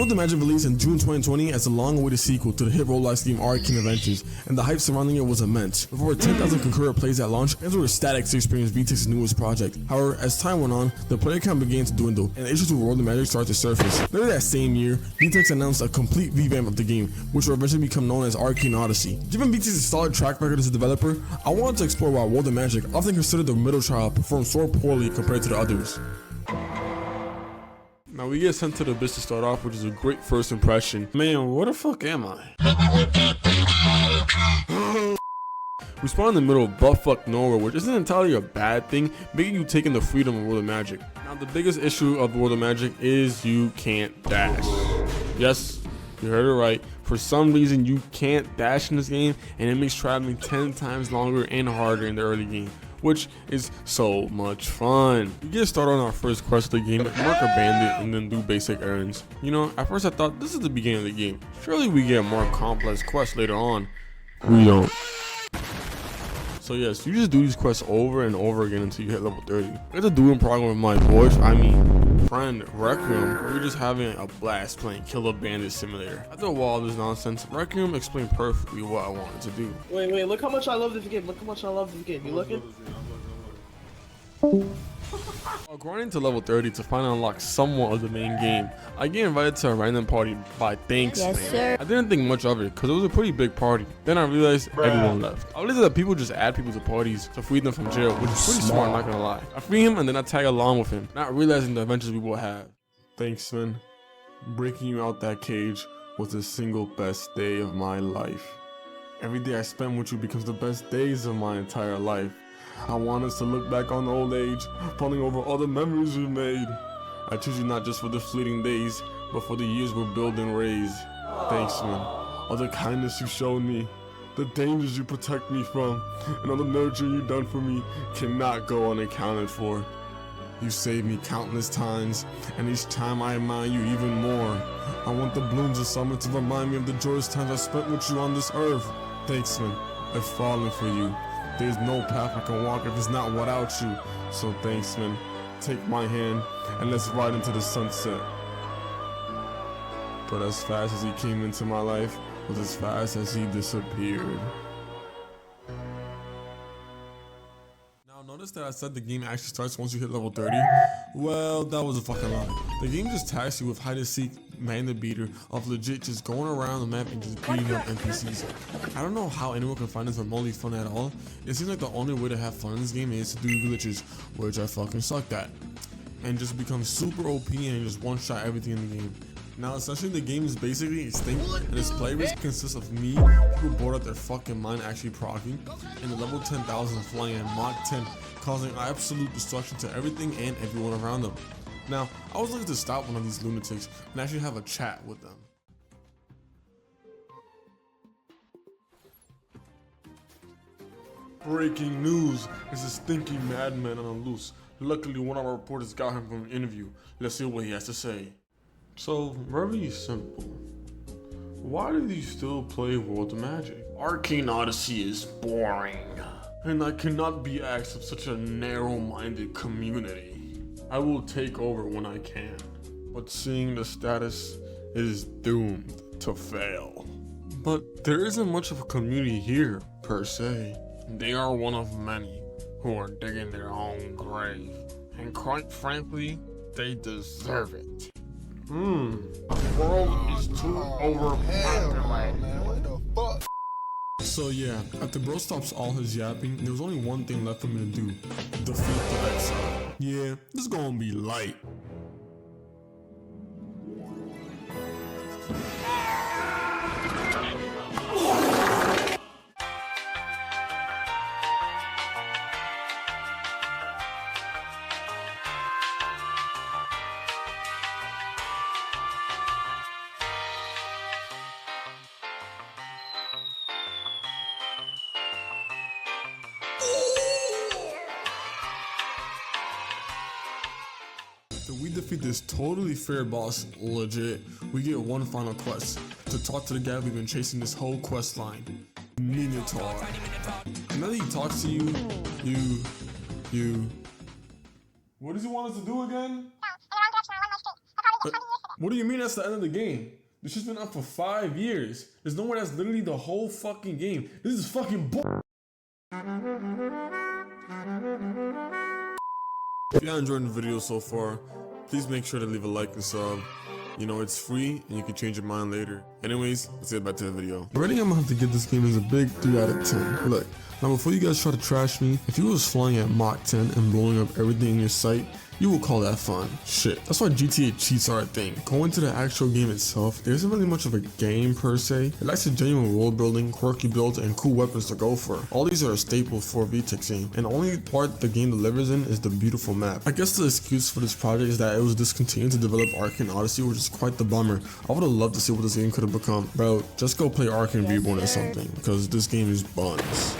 World of Magic released in June 2020 as a long-awaited sequel to the hit roguelike game Arcane Adventures, and the hype surrounding it was immense. With over 10,000 concurrent plays at launch, fans were ecstatic to experience VTech's newest project. However, as time went on, the player count began to dwindle, and issues with World of Magic started to surface. Later that same year, VTech announced a complete revamp of the game, which will eventually become known as Arcane Odyssey. Given VTech's solid track record as a developer, I wanted to explore why World of Magic, often considered the middle child, performed so poorly compared to the others. Now we get sent to the abyss to start off, which is a great first impression. Man, where the fuck am I? We spawn in the middle of buttfuck nowhere, which isn't entirely a bad thing, making you take in the freedom of World of Magic. Now the biggest issue of World of Magic is you can't dash. Yes, you heard it right. For some reason you can't dash in this game, and it makes traveling 10 times longer and harder in the early game, which is so much fun. We get started on our first quest of the game, mark a bandit, and then do basic errands. You know, at first I thought this is the beginning of the game. Surely we get more complex quests later on. We don't. So yes, you just do these quests over and over again until you hit level 30. I get to do in problem with my friend Requiem. We were just having a blast playing Killer Bandit Simulator. After a while of this nonsense, Requiem explained perfectly what I wanted to do. Wait, look how much I love this game. Look how much I love this game. You looking? While grinding to level 30 to finally unlock somewhat of the main game, I get invited to a random party by Thanks Yes, Man. sir. I didn't think much of it because it was a pretty big party. Then I realized everyone left. I realized that people just add people to parties to free them from jail, which is pretty smart, not gonna lie. I free him and then I tag along with him, not realizing the adventures we will have. Thanks, man. Breaking you out that cage was the single best day of my life. Every day I spend with you becomes the best days of my entire life. I want us to look back on old age, pondering over all the memories we made. I choose you not just for the fleeting days, but for the years we'll build and raise. Thanks, man. All the kindness you showed me, the dangers you protect me from, and all the nurturing you done for me cannot go unaccounted for. You saved me countless times, and each time I admire you even more. I want the blooms of summer to remind me of the joyous times I spent with you on this earth. Thanks, man. I've fallen for you. There's no path I can walk if it's not without you. So thanks, man. Take my hand and let's ride into the sunset. But as fast as he came into my life was as fast as he disappeared. Now notice that I said the game actually starts once you hit level 30. Well, that was a fucking lie. The game just tasks you with hide and seek, man the beater, of legit just going around the map and just beating up NPCs. I don't know how anyone can find this remotely fun at all. It seems like the only way to have fun in this game is to do glitches, which I fucking sucked at, and just become super OP and just one-shot everything in the game. Now essentially the game is basically extinct, and its play race consists of me, people bored out their fucking mind actually proccing, and the level 10,000 flying at Mach 10, causing absolute destruction to everything and everyone around them. Now, I was looking to stop one of these lunatics and actually have a chat with them. Breaking news, there's a stinky madman on the loose. Luckily, one of our reporters got him from an interview. Let's see what he has to say. So, very simple. Why do you still play World of Magic? Arcane Odyssey is boring, and I cannot be asked of such a narrow-minded community. I will take over when I can, but seeing the status, it is doomed to fail. But there isn't much of a community here, per se. They are one of many who are digging their own grave, and quite frankly, they deserve it. The world is too overpopulated. So yeah, after bro stops all his yapping, there was only one thing left for me to do. Defeat the exile. Yeah, this is gonna be light. After we defeat this totally fair boss, legit, we get one final quest, to talk to the guy we've been chasing this whole quest line, Minotaur. And now that he talks to you... What does he want us to do again? What do you mean that's the end of the game? This shit's been up for 5 years. There's nowhere that's literally the whole fucking game. This is fucking bull. If y'all enjoyed the video so far, please make sure to leave a like and sub. You know, it's free and you can change your mind later. Anyways, let's get back to the video. The rating I'm gonna have to give this game is a big 3 out of 10. Look, now before you guys try to trash me, if you was flying at Mach 10 and blowing up everything in your sight, you will call that fun. Shit, that's why GTA cheats are a thing. Going to the actual game itself, there isn't really much of a game per se. It lacks a genuine world building, quirky builds, and cool weapons to go for. All these are a staple for a VTech game, and the only part the game delivers in is the beautiful map. I guess the excuse for this project is that it was discontinued to develop Ark and Odyssey, which is quite the bummer. I would have loved to see what this game could have become. Bro, just go play Ark and Reborn or something, because this game is buns.